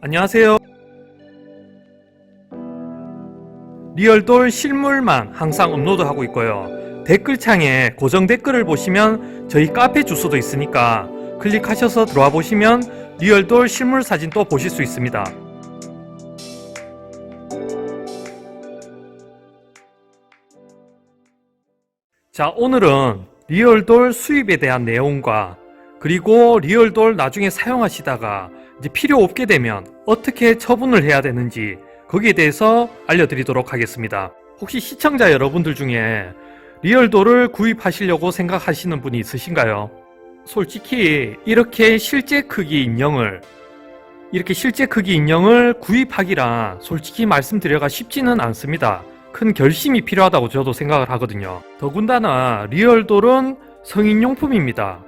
안녕하세요. 리얼돌 실물만 항상 업로드하고 있고요. 댓글창에 고정 댓글을 보시면 저희 카페 주소도 있으니까 클릭하셔서 들어와 보시면 리얼돌 실물 사진도 보실 수 있습니다. 자, 오늘은 리얼돌 수입에 대한 내용과 그리고 리얼돌 나중에 사용하시다가 이제 필요 없게 되면 어떻게 처분을 해야 되는지 거기에 대해서 알려드리도록 하겠습니다. 혹시 시청자 여러분들 중에 리얼돌을 구입하시려고 생각하시는 분이 있으신가요? 솔직히 이렇게 실제 크기 인형을 구입하기란 솔직히 말씀드려가 쉽지는 않습니다. 큰 결심이 필요하다고 저도 생각을 하거든요. 더군다나 리얼돌은 성인용품입니다.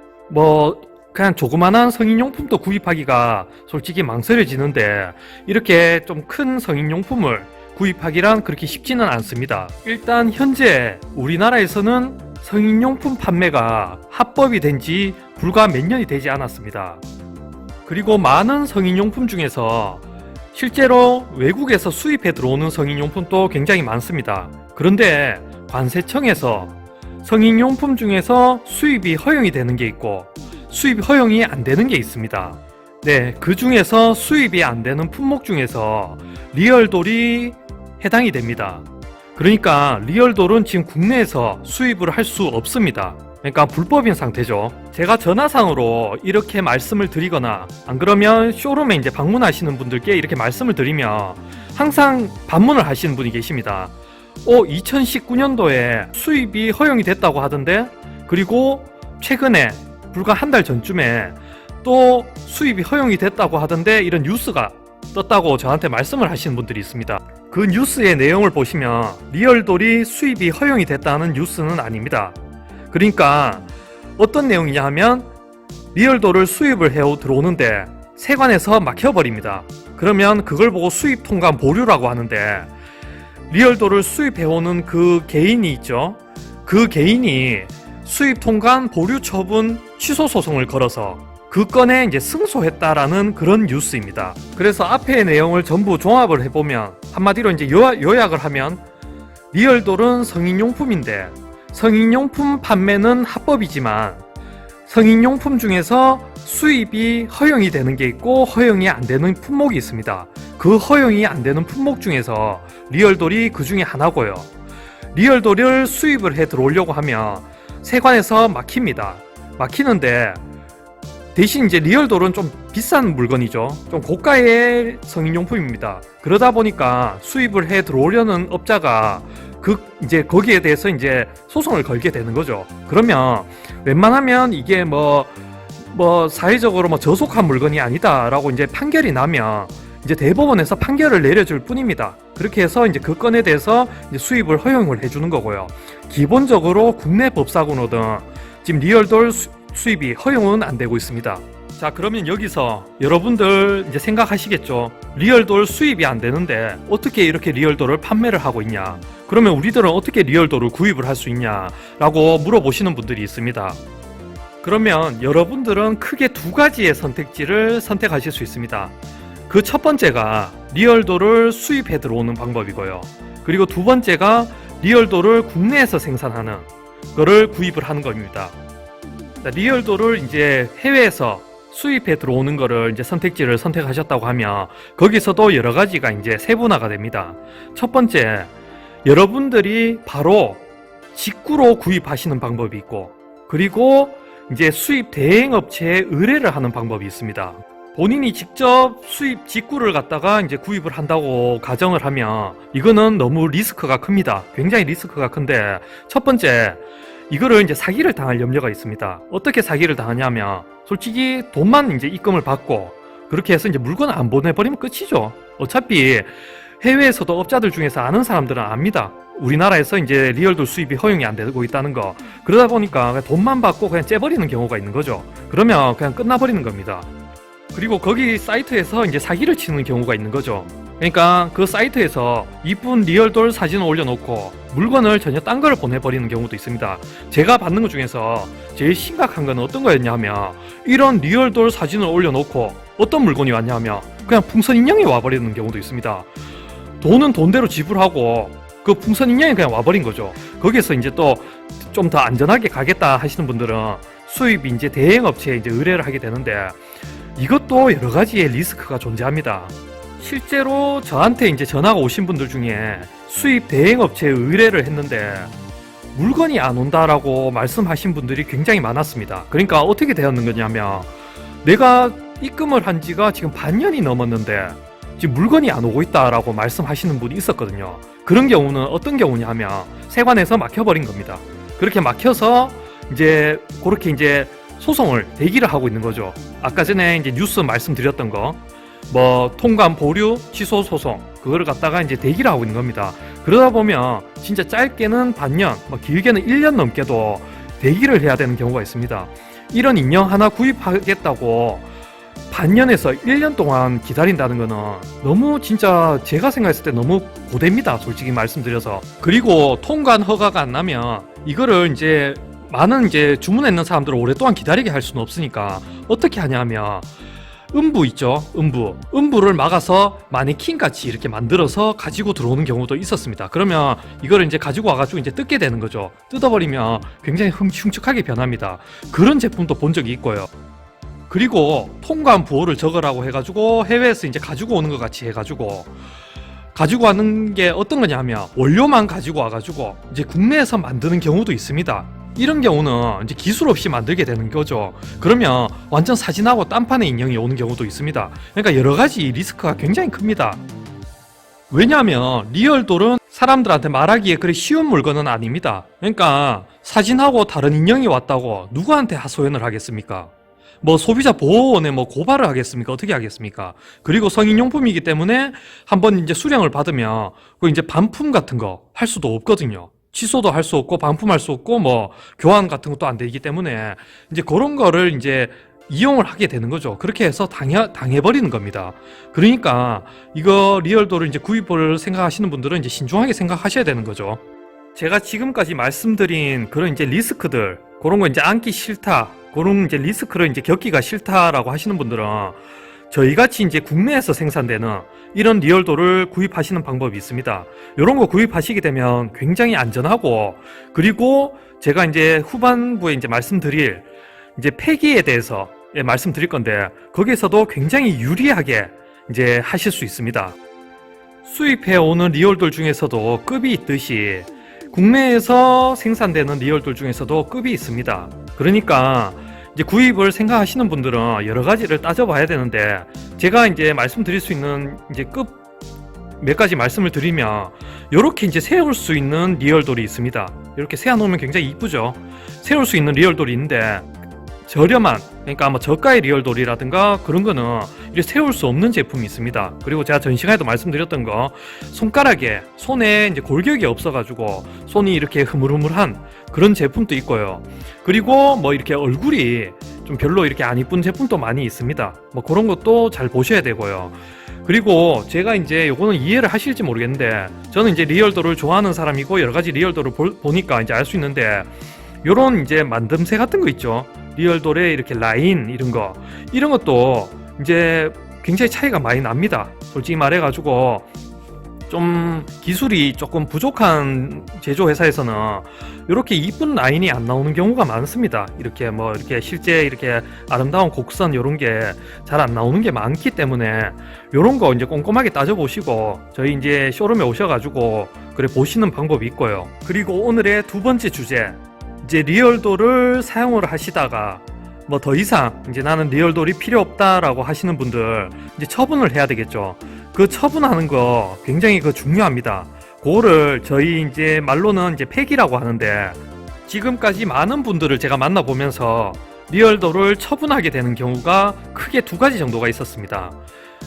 그냥 조그만한 성인용품도 구입하기가 솔직히 망설여지는데 이렇게 좀 큰 성인용품을 구입하기란 그렇게 쉽지는 않습니다. 일단 현재 우리나라에서는 성인용품 판매가 합법이 된 지 불과 몇 년이 되지 않았습니다. 그리고 많은 성인용품 중에서 실제로 외국에서 수입해 들어오는 성인용품도 굉장히 많습니다. 그런데 관세청에서 성인용품 중에서 수입이 허용이 되는 게 있고 수입 허용이 안 되는 게 있습니다. 네, 그 중에서 수입이 안 되는 품목 중에서 리얼돌이 해당이 됩니다. 그러니까 리얼돌은 지금 국내에서 수입을 할 수 없습니다. 그러니까 불법인 상태죠. 제가 전화상으로 이렇게 말씀을 드리거나 안 그러면 쇼룸에 이제 방문하시는 분들께 이렇게 말씀을 드리면 항상 반문을 하시는 분이 계십니다. 2019년도에 수입이 허용이 됐다고 하던데, 그리고 최근에 불과 한 달 전쯤에 또 수입이 허용이 됐다고 하던데 이런 뉴스가 떴다고 저한테 말씀을 하시는 분들이 있습니다. 그 뉴스의 내용을 보시면 리얼돌이 수입이 허용이 됐다는 뉴스는 아닙니다. 그러니까 어떤 내용이냐 하면 리얼돌을 수입을 해 들어오는데 세관에서 막혀버립니다. 그러면 그걸 보고 수입 통관 보류라고 하는데, 리얼돌을 수입해오는 그 개인이 있죠. 그 개인이 수입 통관 보류 처분 취소 소송을 걸어서 그 건에 이제 승소했다라는 그런 뉴스입니다. 그래서 앞의 내용을 전부 종합을 해보면 한마디로 이제 요약을 하면 리얼돌은 성인용품인데 성인용품 판매는 합법이지만 성인용품 중에서 수입이 허용이 되는 게 있고 허용이 안 되는 품목이 있습니다. 그 허용이 안 되는 품목 중에서 리얼돌이 그 중에 하나고요. 리얼돌을 수입을 해 들어오려고 하면 세관에서 막힙니다. 막히는데 대신 이제 리얼돌은 좀 비싼 물건이죠. 좀 고가의 성인용품입니다. 그러다 보니까 수입을 해 들어오려는 업자가 이제 거기에 대해서 이제 소송을 걸게 되는 거죠. 그러면 웬만하면 이게 사회적으로 저속한 물건이 아니다라고 이제 판결이 나면 이제 대법원에서 판결을 내려줄 뿐입니다. 그렇게 해서 이제 그 건에 대해서 이제 수입을 허용을 해주는 거고요. 기본적으로 국내 법사고로는 지금 리얼돌 수입이 허용은 안 되고 있습니다. 자, 그러면 여기서 여러분들 이제 생각하시겠죠. 리얼돌 수입이 안 되는데 어떻게 이렇게 리얼돌을 판매를 하고 있냐? 그러면 우리들은 어떻게 리얼돌을 구입을 할 수 있냐? 라고 물어보시는 분들이 있습니다. 그러면 여러분들은 크게 두 가지의 선택지를 선택하실 수 있습니다. 그 첫 번째가 리얼돌을 수입해 들어오는 방법이고요. 그리고 두 번째가 리얼돌을 국내에서 생산하는 거를 구입을 하는 겁니다. 리얼돌을 이제 해외에서 수입해 들어오는 거를 이제 선택지를 선택하셨다고 하면 거기서도 여러 가지가 이제 세분화가 됩니다. 첫 번째, 여러분들이 바로 직구로 구입하시는 방법이 있고, 그리고 이제 수입 대행업체에 의뢰를 하는 방법이 있습니다. 본인이 직접 수입 직구를 갖다가 이제 구입을 한다고 가정을 하면 이거는 너무 리스크가 큽니다. 굉장히 리스크가 큰데, 첫 번째, 이거를 이제 사기를 당할 염려가 있습니다. 어떻게 사기를 당하냐면 솔직히 돈만 이제 입금을 받고 그렇게 해서 이제 물건을 안 보내버리면 끝이죠. 어차피 해외에서도 업자들 중에서 아는 사람들은 압니다. 우리나라에서 이제 리얼돌 수입이 허용이 안 되고 있다는 거. 그러다 보니까 그냥 돈만 받고 그냥 째버리는 경우가 있는 거죠. 그러면 그냥 끝나버리는 겁니다. 그리고 거기 사이트에서 이제 사기를 치는 경우가 있는 거죠. 그러니까 그 사이트에서 이쁜 리얼돌 사진을 올려놓고 물건을 전혀 딴 거를 보내버리는 경우도 있습니다. 제가 받는 것 중에서 제일 심각한 건 어떤 거였냐 하면 이런 리얼돌 사진을 올려놓고 어떤 물건이 왔냐면 그냥 풍선 인형이 와버리는 경우도 있습니다. 돈은 돈대로 지불하고 그 풍선 인형이 그냥 와버린 거죠. 거기에서 이제 또 좀 더 안전하게 가겠다 하시는 분들은 수입 이제 대행 업체에 이제 의뢰를 하게 되는데 이것도 여러 가지의 리스크가 존재합니다. 실제로 저한테 이제 전화가 오신 분들 중에 수입 대행 업체에 의뢰를 했는데 물건이 안 온다라고 말씀하신 분들이 굉장히 많았습니다. 그러니까 어떻게 되었는 거냐면 내가 입금을 한 지가 지금 반년이 넘었는데 지금 물건이 안 오고 있다라고 말씀하시는 분이 있었거든요. 그런 경우는 어떤 경우냐 하면 세관에서 막혀버린 겁니다. 그렇게 막혀서 이제 그렇게 이제 소송을 대기를 하고 있는 거죠. 아까 전에 이제 뉴스 말씀드렸던 거 뭐 통관 보류 취소 소송 그거를 갖다가 이제 대기를 하고 있는 겁니다. 그러다 보면 진짜 짧게는 반년, 뭐 길게는 1년 넘게도 대기를 해야 되는 경우가 있습니다. 이런 인형 하나 구입하겠다고 반년에서 1년 동안 기다린다는 거는 너무 진짜 제가 생각했을 때 너무 고됩니다. 솔직히 말씀드려서. 그리고 통관 허가가 안 나면 이거를 이제 많은 이제 주문했는 사람들을 오랫동안 기다리게 할 수는 없으니까 어떻게 하냐면 음부 있죠. 음부를 막아서 마네킹 같이 이렇게 만들어서 가지고 들어오는 경우도 있었습니다. 그러면 이거를 이제 가지고 와가지고 이제 뜯게 되는 거죠. 뜯어버리면 굉장히 흉측하게 변합니다. 그런 제품도 본 적이 있고요. 그리고 통관 부호를 적으라고 해가지고 해외에서 이제 가지고 오는 것 같이 해가지고 가지고 와는 게 어떤 거냐 하면 원료만 가지고 와가지고 이제 국내에서 만드는 경우도 있습니다. 이런 경우는 이제 기술 없이 만들게 되는 거죠. 그러면 완전 사진하고 딴판의 인형이 오는 경우도 있습니다. 그러니까 여러 가지 리스크가 굉장히 큽니다. 왜냐하면 리얼돌은 사람들한테 말하기에 그리 쉬운 물건은 아닙니다. 그러니까 사진하고 다른 인형이 왔다고 누구한테 하소연을 하겠습니까? 뭐 소비자 보호원에 뭐 고발을 하겠습니까? 어떻게 하겠습니까? 그리고 성인용품이기 때문에 한번 이제 수령을 받으면 그 이제 반품 같은 거 할 수도 없거든요. 취소도 할 수 없고 반품할 수 없고 뭐 교환 같은 것도 안 되기 때문에 이제 그런 거를 이제 이용을 하게 되는 거죠. 그렇게 해서 당해버리는 겁니다. 그러니까 이거 리얼도를 이제 구입을 생각하시는 분들은 이제 신중하게 생각하셔야 되는 거죠. 제가 지금까지 말씀드린 그런 이제 리스크들, 그런 거 이제 안기 싫다, 그런 이제 리스크를 이제 겪기가 싫다라고 하시는 분들은 저희같이 이제 국내에서 생산되는 이런 리얼도를 구입하시는 방법이 있습니다. 이런 거 구입하시게 되면 굉장히 안전하고, 그리고 제가 이제 후반부에 이제 말씀드릴 이제 폐기에 대해서 말씀드릴 건데 거기에서도 굉장히 유리하게 이제 하실 수 있습니다. 수입해 오는 리얼돌 중에서도 급이 있듯이 국내에서 생산되는 리얼돌 중에서도 급이 있습니다. 그러니까 이제 구입을 생각하시는 분들은 여러 가지를 따져봐야 되는데 제가 이제 말씀드릴 수 있는 이제 급 몇 가지 말씀을 드리면 이렇게 이제 세울 수 있는 리얼돌이 있습니다. 이렇게 세워놓으면 굉장히 이쁘죠. 세울 수 있는 리얼돌이 있는데 저렴한, 그러니까 뭐 저가의 리얼돌이라든가 그런 거는 이렇게 세울 수 없는 제품이 있습니다. 그리고 제가 전 시간에도 말씀드렸던 거 손에 이제 골격이 없어가지고 손이 이렇게 흐물흐물한 그런 제품도 있고요. 그리고 뭐 이렇게 얼굴이 좀 별로 이렇게 안 이쁜 제품도 많이 있습니다. 뭐 그런 것도 잘 보셔야 되고요. 그리고 제가 이제 요거는 이해를 하실지 모르겠는데 저는 이제 리얼돌을 좋아하는 사람이고 여러 가지 리얼돌을 보니까 이제 알 수 있는데 요런 이제 만듦새 같은 거 있죠. 리얼돌에 이렇게 라인 이런 것도 이제 굉장히 차이가 많이 납니다. 솔직히 말해가지고 좀 기술이 조금 부족한 제조 회사에서는 이렇게 이쁜 라인이 안 나오는 경우가 많습니다. 이렇게 뭐 이렇게 실제 이렇게 아름다운 곡선 이런 게 잘 안 나오는 게 많기 때문에 이런 거 이제 꼼꼼하게 따져보시고 저희 이제 쇼룸에 오셔가지고 그래 보시는 방법이 있고요. 그리고 오늘의 두 번째 주제, 이제 리얼돌을 사용을 하시다가 뭐 더 이상 이제 나는 리얼돌이 필요 없다라고 하시는 분들 이제 처분을 해야 되겠죠. 그 처분하는 거 굉장히 중요합니다. 그거를 저희 이제 말로는 이제 폐기라고 하는데 지금까지 많은 분들을 제가 만나보면서 리얼돌을 처분하게 되는 경우가 크게 두 가지 정도가 있었습니다.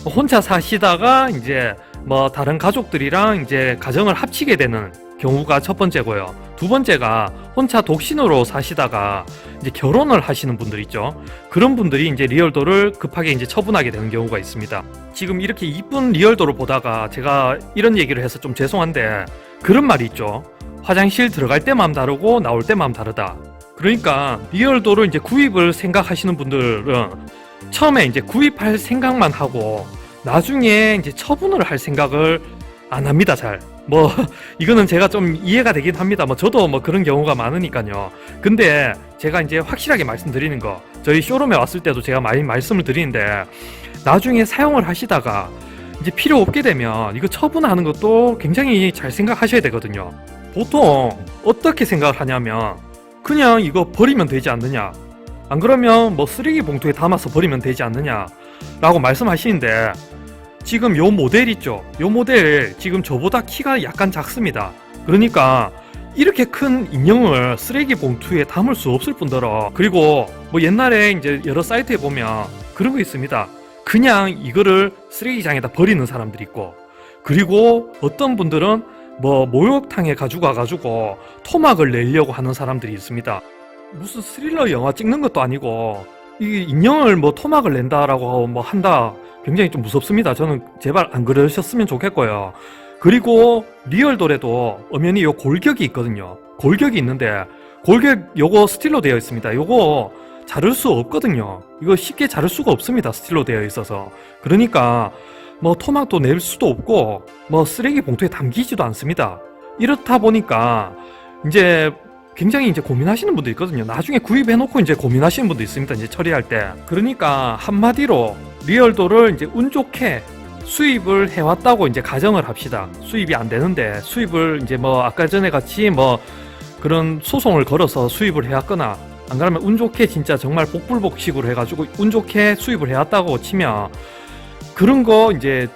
혼자 사시다가 이제 뭐 다른 가족들이랑 이제 가정을 합치게 되는 경우가 첫 번째고요. 두 번째가 혼자 독신으로 사시다가 이제 결혼을 하시는 분들 있죠. 그런 분들이 이제 리얼돌을 급하게 이제 처분하게 되는 경우가 있습니다. 지금 이렇게 이쁜 리얼돌을 보다가 제가 이런 얘기를 해서 좀 죄송한데 그런 말이 있죠. 화장실 들어갈 때만 다르고 나올 때만 다르다. 그러니까 리얼돌을 이제 구입을 생각하시는 분들은 처음에 이제 구입할 생각만 하고 나중에 이제 처분을 할 생각을 안 합니다. 잘. 뭐 이거는 제가 좀 이해가 되긴 합니다. 뭐 저도 뭐 그런 경우가 많으니까요. 근데 제가 이제 확실하게 말씀드리는 거, 저희 쇼룸에 왔을 때도 제가 많이 말씀을 드리는데, 나중에 사용을 하시다가 이제 필요 없게 되면 이거 처분하는 것도 굉장히 잘 생각하셔야 되거든요. 보통 어떻게 생각을 하냐면 그냥 이거 버리면 되지 않느냐, 안 그러면 뭐 쓰레기 봉투에 담아서 버리면 되지 않느냐 라고 말씀하시는데, 지금 요 모델 있죠? 요 모델 지금 저보다 키가 약간 작습니다. 그러니까 이렇게 큰 인형을 쓰레기 봉투에 담을 수 없을 뿐더러, 그리고 뭐 옛날에 이제 여러 사이트에 보면 그런 거 있습니다. 그냥 이거를 쓰레기장에다 버리는 사람들이 있고, 그리고 어떤 분들은 뭐 목욕탕에 가지고 와가지고 토막을 내려고 하는 사람들이 있습니다. 무슨 스릴러 영화 찍는 것도 아니고 이 인형을 뭐 토막을 낸다라고 뭐 한다, 굉장히 좀 무섭습니다. 저는 제발 안 그러셨으면 좋겠고요. 그리고 리얼돌에도 엄연히 요 골격이 있거든요. 골격이 있는데 골격 요거 스틸로 되어 있습니다. 요거 자를 수 없거든요. 이거 쉽게 자를 수가 없습니다. 스틸로 되어 있어서. 그러니까 뭐 토막도 낼 수도 없고 뭐 쓰레기 봉투에 담기지도 않습니다. 이렇다 보니까 이제 굉장히 이제 고민하시는 분도 있거든요. 나중에 구입해놓고 이제 고민하시는 분도 있습니다. 이제 처리할 때. 그러니까 한마디로 리얼도를 이제 운 좋게 수입을 해왔다고 이제 가정을 합시다. 수입이 안 되는데 수입을 이제 뭐 아까 전에 같이 뭐 그런 소송을 걸어서 수입을 해왔거나, 안 그러면 운 좋게 진짜 정말 복불복식으로 해가지고 운 좋게 수입을 해왔다고 치면 그런 거 이제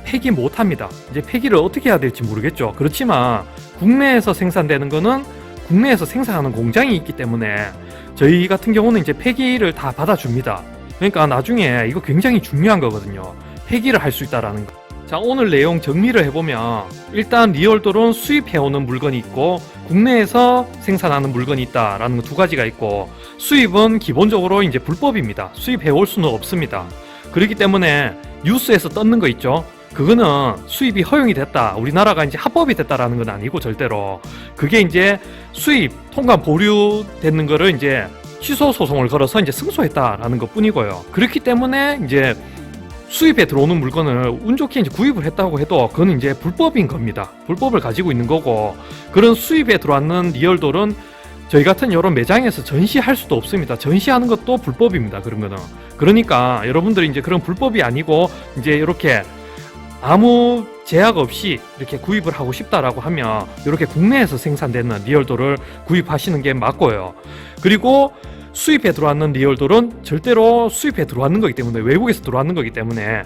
폐기 못 합니다. 이제 폐기를 어떻게 해야 될지 모르겠죠. 그렇지만 국내에서 생산되는 거는 국내에서 생산하는 공장이 있기 때문에 저희 같은 경우는 이제 폐기를 다 받아줍니다. 그러니까 나중에 이거 굉장히 중요한 거거든요. 폐기를 할 수 있다라는 거. 자, 오늘 내용 정리를 해보면 일단 리얼돌은 수입해오는 물건이 있고 국내에서 생산하는 물건이 있다라는 거 두 가지가 있고, 수입은 기본적으로 이제 불법입니다. 수입해올 수는 없습니다. 그렇기 때문에 뉴스에서 떴는 거 있죠? 그거는 수입이 허용이 됐다, 우리나라가 이제 합법이 됐다라는 건 아니고, 절대로 그게 이제 수입 통관 보류되는 거를 이제 취소 소송을 걸어서 이제 승소했다라는 것 뿐이고요. 그렇기 때문에 이제 수입에 들어오는 물건을 운 좋게 이제 구입을 했다고 해도 그건 이제 불법인 겁니다. 불법을 가지고 있는 거고, 그런 수입에 들어왔는 리얼돌은 저희 같은 이런 매장에서 전시할 수도 없습니다. 전시하는 것도 불법입니다. 그런 거는. 그러니까 여러분들이 이제 그런 불법이 아니고 이제 이렇게 아무 제약 없이 이렇게 구입을 하고 싶다라고 하면 이렇게 국내에서 생산되는 리얼돌을 구입하시는 게 맞고요. 그리고 수입에 들어왔는 리얼돌은 절대로 수입에 들어왔는 거기 때문에, 외국에서 들어왔는 거기 때문에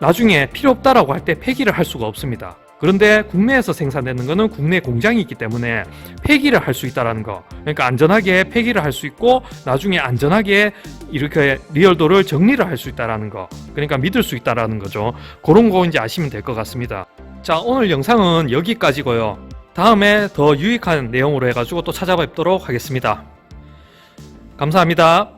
나중에 필요 없다라고 할 때 폐기를 할 수가 없습니다. 그런데 국내에서 생산되는 거는 국내 공장이 있기 때문에 폐기를 할 수 있다라는 거. 그러니까 안전하게 폐기를 할 수 있고 나중에 안전하게 이렇게 리얼돌을 정리를 할 수 있다라는 거. 그러니까 믿을 수 있다라는 거죠. 그런 거 이제 아시면 될 것 같습니다. 자, 오늘 영상은 여기까지고요. 다음에 더 유익한 내용으로 해가지고 또 찾아뵙도록 하겠습니다. 감사합니다.